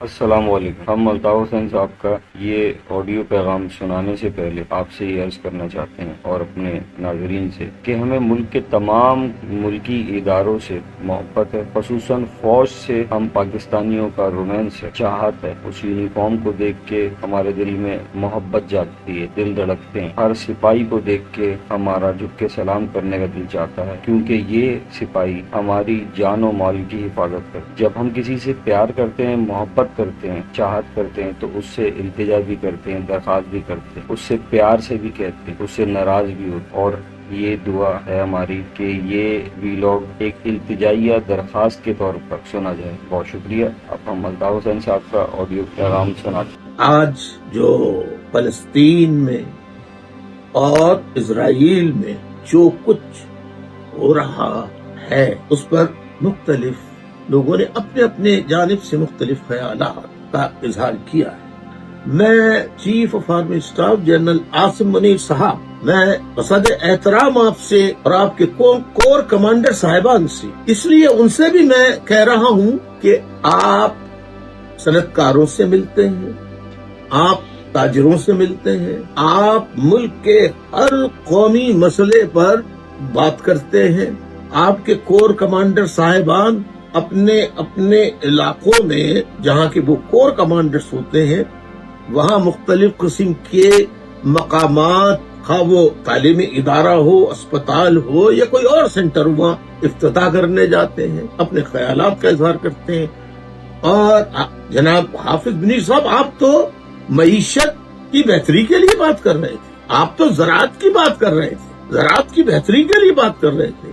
السلام علیکم. ہم الطاف حسین صاحب کا یہ آڈیو پیغام سنانے سے پہلے آپ سے یہ عرض کرنا چاہتے ہیں اور اپنے ناظرین سے کہ ہمیں ملک کے تمام ملکی اداروں سے محبت ہے، خصوصاً فوج سے ہم پاکستانیوں کا رومانس ہے، چاہت ہے. اس یونیفارم کو دیکھ کے ہمارے دل میں محبت جاگتی ہے، دل دھڑکتے ہیں. ہر سپاہی کو دیکھ کے ہمارا جھک کے سلام کرنے کا دل چاہتا ہے، کیونکہ یہ سپاہی ہماری جان و مال کی حفاظت کرتے. جب ہم کسی سے پیار کرتے ہیں، محبت کرتے ہیں، چاہت کرتے ہیں، تو اس سے التجا بھی کرتے ہیں، درخواست بھی کرتے ہیں، اس سے پیار سے بھی کہتے ہیں، اس سے ناراض بھی ہوتے. اور یہ دعا ہے ہماری کہ یہ ویلاگ ایک التجائیہ درخواست کے طور پر سنا جائے. بہت شکریہ. اب ہم الطاف حسین صاحب کا آڈیو پیغام سناتے ہیں. آج جو فلسطین میں اور اسرائیل میں جو کچھ ہو رہا ہے اس پر مختلف لوگوں نے اپنے اپنے جانب سے مختلف خیالات کا اظہار کیا ہے. میں chief of army staff general Asim Munir صاحب، میں بصد احترام آپ سے اور آپ کے کور کمانڈر صاحبان سے، اس لیے ان سے بھی میں کہہ رہا ہوں کہ آپ صنعت کاروں سے ملتے ہیں، آپ تاجروں سے ملتے ہیں، آپ ملک کے ہر قومی مسئلے پر بات کرتے ہیں. آپ کے کور کمانڈر صاحبان اپنے اپنے علاقوں میں جہاں کے وہ کور کمانڈرز ہوتے ہیں وہاں مختلف قسم کے مقامات، خواہ وہ تعلیمی ادارہ ہو، اسپتال ہو یا کوئی اور سینٹر، وہاں افتتاح کرنے جاتے ہیں، اپنے خیالات کا اظہار کرتے ہیں. اور جناب حافظ منیر صاحب، آپ تو معیشت کی بہتری کے لیے بات کر رہے تھے، آپ تو زراعت کی بات کر رہے تھے، زراعت کی بہتری کے لیے بات کر رہے تھے.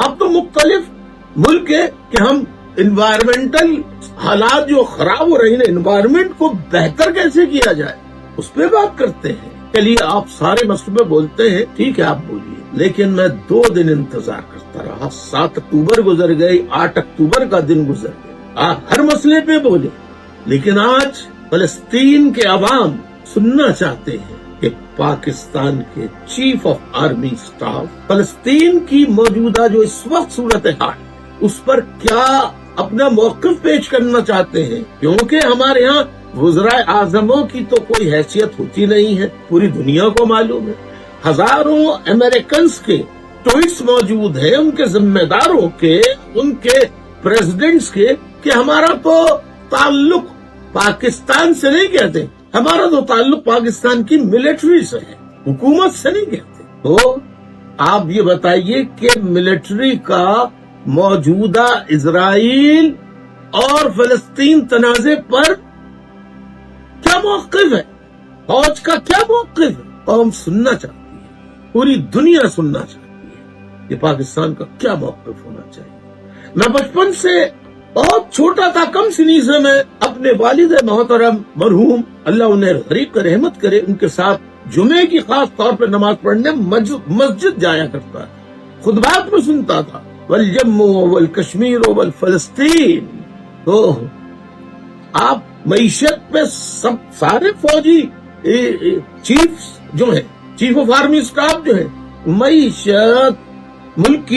آپ تو مختلف ملک ہے کہ ہم انوائرمنٹل حالات جو خراب ہو رہی ہیں، انوائرمنٹ کو بہتر کیسے کیا جائے اس پہ بات کرتے ہیں. چلیے آپ سارے مسئلے میں بولتے ہیں، ٹھیک ہے آپ بولیے، لیکن میں 2 دن انتظار کرتا رہا. 7 اکتوبر گزر گئی، 8 اکتوبر کا دن گزر گیا، آپ ہر مسئلے پہ بولے. لیکن آج فلسطین کے عوام سننا چاہتے ہیں کہ پاکستان کے چیف آف آرمی اسٹاف فلسطین کی موجودہ جو اس وقت صورتحال اس پر کیا اپنا موقف پیش کرنا چاہتے ہیں. کیونکہ ہمارے یہاں وزرائے اعظموں کی تو کوئی حیثیت ہوتی نہیں ہے، پوری دنیا کو معلوم ہے. ہزاروں امریکنز کے ٹویٹس موجود ہیں، ان کے ذمہ داروں کے، ان کے پریزیڈنٹس کے، کہ ہمارا تو تعلق پاکستان سے نہیں کہتے، ہمارا تو تعلق پاکستان کی ملٹری سے ہے، حکومت سے نہیں کہتے. تو آپ یہ بتائیے کہ ملٹری کا موجودہ اسرائیل اور فلسطین تنازع پر کیا موقف ہے، فوج کا کیا موقف ہے. قوم سننا چاہتی ہے، پوری دنیا سننا چاہتی ہے کہ پاکستان کا کیا موقف ہونا چاہیے. میں بچپن سے بہت چھوٹا تھا، کم سنی سے میں اپنے والد محترم مرحوم اللہ انہیں غریب کا رحمت کرے ان کے ساتھ جمعے کی خاص طور پر نماز پڑھنے مسجد جایا کرتا، خطبات میں سنتا تھا، والجموں والکشمیر والفلسطین. تو آپ معیشت پہ سارے فوجی چیف جو ہیں، چیف آف آرمی اسٹاف جو ہے، معیشت ملک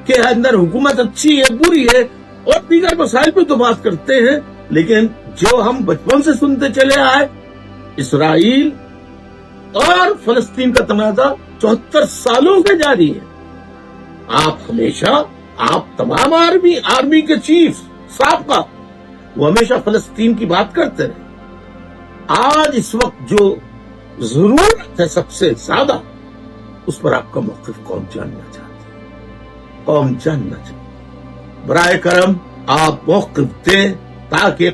کے اندر حکومت اچھی ہے بری ہے اور دیگر مسائل پہ تو بات کرتے ہیں. لیکن جو ہم بچپن سے سنتے چلے آئے، اسرائیل اور فلسطین کا تنازع 74 سالوں سے جاری ہے. آپ ہمیشہ، آپ تمام آرمی کے چیف سابقہ، وہ ہمیشہ فلسطین کی بات کرتے رہے. آج اس وقت جو ضرورت ہے سب سے زیادہ، اس پر آپ کا موقف قوم جاننا چاہتی ہے، قوم جاننا چاہتی ہے. برائے کرم آپ موقف دیں تاکہ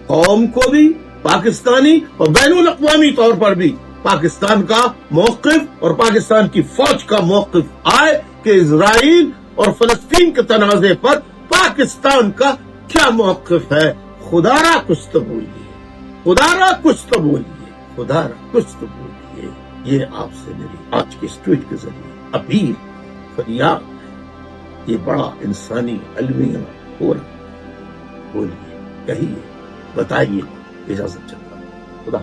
قوم کو بھی پاکستانی اور بین الاقوامی طور پر بھی پاکستان کا موقف اور پاکستان کی فوج کا موقف آئے کہ اسرائیل اور فلسطین کے تنازع پر پاکستان کا کیا موقف ہے. خدا را کچھ تو بولیے، خدا را کچھ تو بولیے، خدا را کچھ تو بولیے. یہ آپ سے میری آج کے اس ٹویٹ کے ذریعے اپیل، فریاد ہے. یہ بڑا انسانی المیہ ہو رہا ہے. بولیے، کہیے، بتائیے. اجازت چاہتا ہوں. خدا